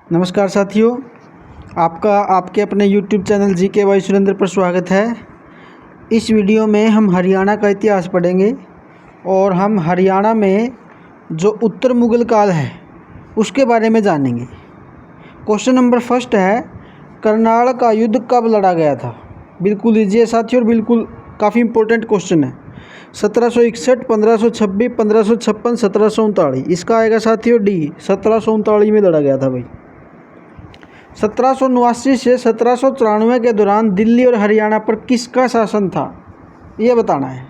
नमस्कार साथियों, आपका आपके अपने YouTube channel GK by Surendra पर स्वागत है। इस वीडियो में हम हरियाणा का इतिहास पढ़ेंगे और हम हरियाणा में जो उत्तर मुग़ल काल है उसके बारे में जानेंगे। क्वेश्चन नंबर फर्स्ट है, करनाल का युद्ध कब लड़ा गया था? बिल्कुल ईजी है साथियों और बिल्कुल काफ़ी इंपॉर्टेंट क्वेश्चन है। 1761, 1526, 1556, 1739। इसका आएगा साथियों डी, 1739 में लड़ा गया था भाई। 1789 से 1794 के दौरान दिल्ली और हरियाणा पर किसका शासन था, ये बताना है।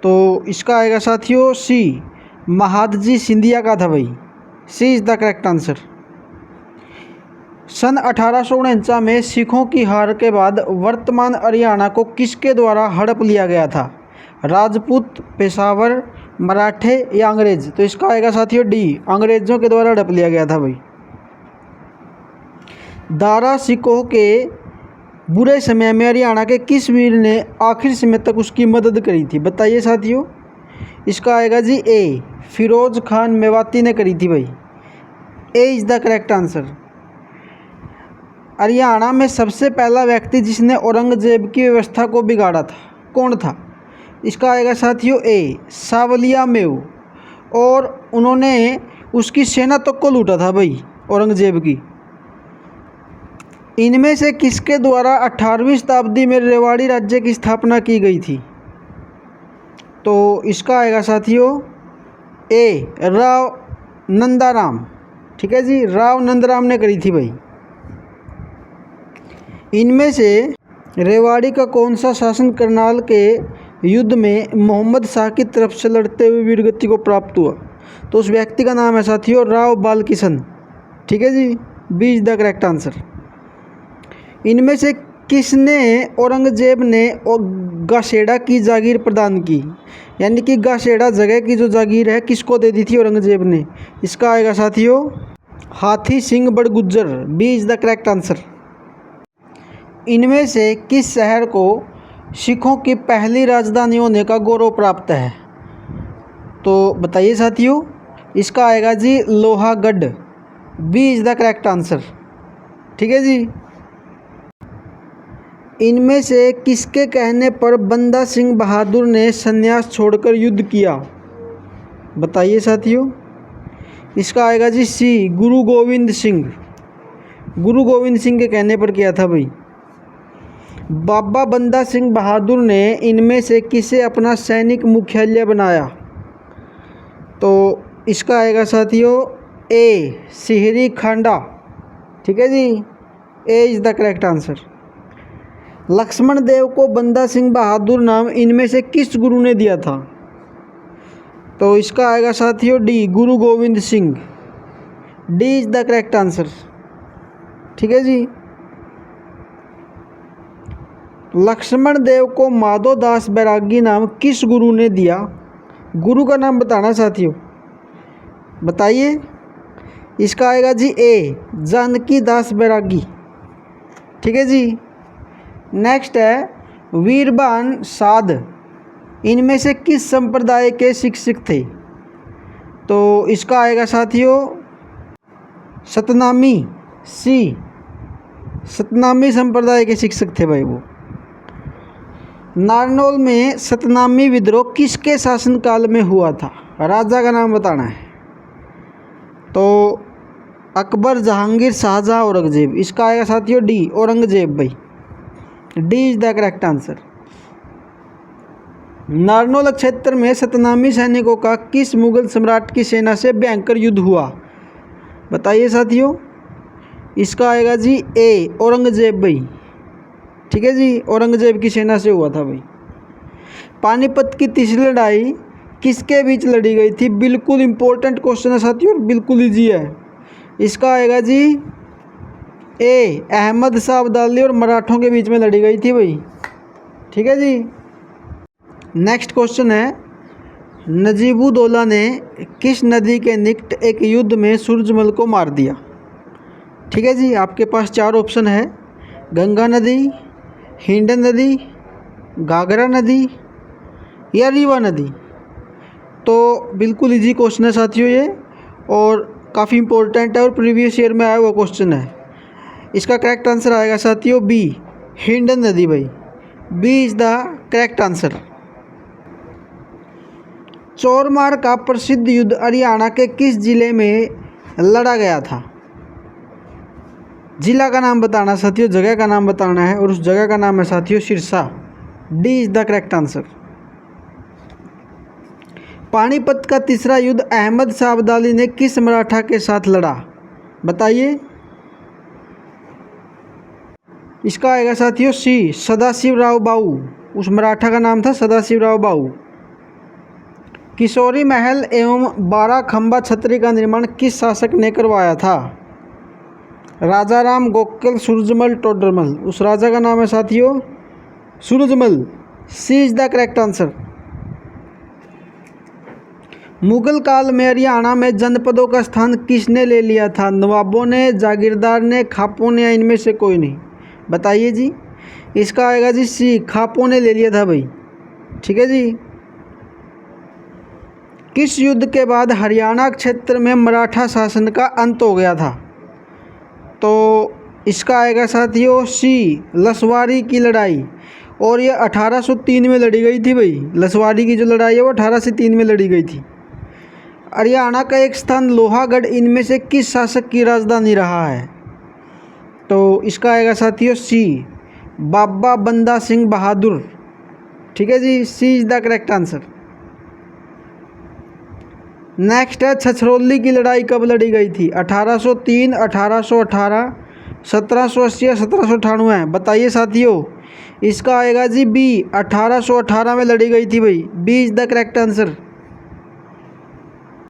तो इसका आएगा साथियों सी, महादजी सिंधिया का था भाई। सी इज़ द करेक्ट आंसर। सन 1849 में सिखों की हार के बाद वर्तमान हरियाणा को किसके द्वारा हड़प लिया गया था? राजपूत, पेशावर, मराठे या अंग्रेज? तो इसका आएगा साथियों डी, अंग्रेज़ों के द्वारा हड़प लिया गया था भाई। दारा सिकोह के बुरे समय में हरियाणा के किस वीर ने आखिरी समय तक उसकी मदद करी थी? बताइए साथियों। इसका आएगा जी ए, फिरोज खान मेवाती ने करी थी भाई। ए is the correct answer. Haryana में सबसे पहला व्यक्ति जिसने औरंगजेब की व्यवस्था को बिगाड़ा था, कौन था? इसका आएगा साथियों ए, सावलिया मेव। और उन्होंने उसकी सेना तक को लूटा था भाई, औरंगजेब की। इनमें से किसके द्वारा 18वीं शताब्दी में रेवाड़ी राज्य की स्थापना की गई थी? तो इसका आएगा साथियों ए, राव नंदाराम। ठीक है जी, राव नंदराम ने करी थी भाई। इनमें से रेवाड़ी का कौन सा शासन करनाल के युद्ध में मोहम्मद शाह की तरफ से लड़ते हुए वीरगति को प्राप्त हुआ? तो उस व्यक्ति का नाम है साथियों राव बालकिशन। ठीक है जी, B is the correct answer. इनमें से किसने औरंगजेब ने गासेड़ा की जागीर प्रदान की? यानी कि गासेड़ा जगह की जो जागीर है किसको दे दी थी औरंगजेब ने? इसका आएगा साथियों Hathi Singh Badgujar. B is the correct answer. इनमें से किस शहर को सिखों की पहली राजधानी होने का गौरव प्राप्त है? तो बताइए साथियों। इसका आएगा जी Lohagarh. B is the correct answer. ठीक है जी। इनमें से किसके कहने पर बंदा सिंह बहादुर ने संन्यास छोड़कर युद्ध किया? बताइए साथियों। इसका आएगा जी सी, गुरु गोविंद सिंह। गुरु गोविंद सिंह के कहने पर किया था भाई। बाबा बंदा सिंह बहादुर ने इनमें से किसे अपना सैनिक मुख्यालय बनाया? तो इसका आएगा साथियों ए, सिहरी खांडा। ठीक है जी, A is the correct answer. Laxman Dev को बंदा सिंह बहादुर नाम इनमें से किस गुरु ने दिया था? तो इसका आएगा साथियों D, Guru Govind Singh. D is the correct answer. ठीक है जी। लक्ष्मण देव को माधोदास बैरागी नाम किस गुरु ने दिया? गुरु का नाम बताना साथियों। बताइए। इसका आएगा जी ए, जानकी दास बैरागी। ठीक है जी। नेक्स्ट है वीरबान साध। इनमें से किस संप्रदाय के शिक्षक थे? तो इसका आएगा साथियों सतनामी। सी, सतनामी संप्रदाय के शिक्षक थे भाई वो। नारनौल में सतनामी विद्रोह किसके शासनकाल में हुआ था? राजा का नाम बताना है। तो अकबर, जहांगीर, शाहजहां, औरंगजेब? इसका आएगा साथियों डी, औरंगजेब भाई। D is the correct answer. Narnaul क्षेत्र में सतनामी सैनिकों का किस मुगल सम्राट की सेना से भयंकर युद्ध हुआ? बताइए साथियों। इसका आएगा जी ए, औरंगजेब भाई। ठीक है जी, औरंगजेब की सेना से हुआ था भाई। पानीपत की तीसरी लड़ाई किसके बीच लड़ी गई थी? बिल्कुल इंपॉर्टेंट क्वेश्चन है साथियों और बिल्कुल ईजी है। इसका आएगा जी ए, अहमद शाह अब्दाली और मराठों के बीच में लड़ी गई थी भाई। ठीक है जी। नेक्स्ट क्वेश्चन है, नजीबुद्दौला ने किस नदी के निकट एक युद्ध में सूरजमल को मार दिया? ठीक है जी। आपके पास चार ऑप्शन है, गंगा नदी, हिंडन नदी, घाघरा नदी या रीवा नदी। तो बिल्कुल इजी क्वेश्चन है साथियों ये और काफ़ी इंपॉर्टेंट है और प्रीवियस ईयर में आया हुआ क्वेश्चन है। इसका करेक्ट आंसर आएगा साथियों बी, हिंडन नदी भाई। B is the correct answer. Chormar का प्रसिद्ध युद्ध हरियाणा के किस जिले में लड़ा गया था? जिला का नाम बताना साथियों, जगह का नाम बताना है, और उस जगह का नाम है साथियों Sirsa. D is the correct answer. Panipat का तीसरा युद्ध अहमद शाह अब्दाली ने किस मराठा के साथ लड़ा? बताइए। इसका आएगा साथियों सी, सदाशिवराव बाऊ। उस मराठा का नाम था सदाशिवराव बाऊ। किशोरी महल एवं 12 खंबा छतरी का निर्माण किस शासक ने करवाया था? राजाराम, गोकल, सूरजमल, टोडरमल। उस राजा का नाम है साथियों Surajmal. C is the correct answer. Mughal काल में हरियाणा में जनपदों का स्थान किसने ले लिया था? नवाबों ने, जागीरदार ने, खापों ने, या इनमें से कोई नहीं? बताइए जी। इसका आएगा जी सी, खापों ने ले लिया था भाई। ठीक है जी। किस युद्ध के बाद हरियाणा क्षेत्र में मराठा शासन का अंत हो गया था? तो इसका आएगा साथियों सी, लसवाड़ी की लड़ाई। और ये 1803 में लड़ी गई थी भाई। लसवाड़ी की जो लड़ाई है वो 1803 में लड़ी गई थी। हरियाणा का एक स्थान लोहागढ़ इनमें से किस शासक की राजधानी रहा है? तो इसका आएगा साथियों सी, बाबा बंदा सिंह बहादुर। ठीक है जी। C is the correct answer. Next है, छछरौली की लड़ाई कब लड़ी गई थी? 1803, 1818, 1780 या 1798? बताइए साथियों। इसका आएगा जी बी, 1818 में लड़ी गई थी भाई। B is the correct answer.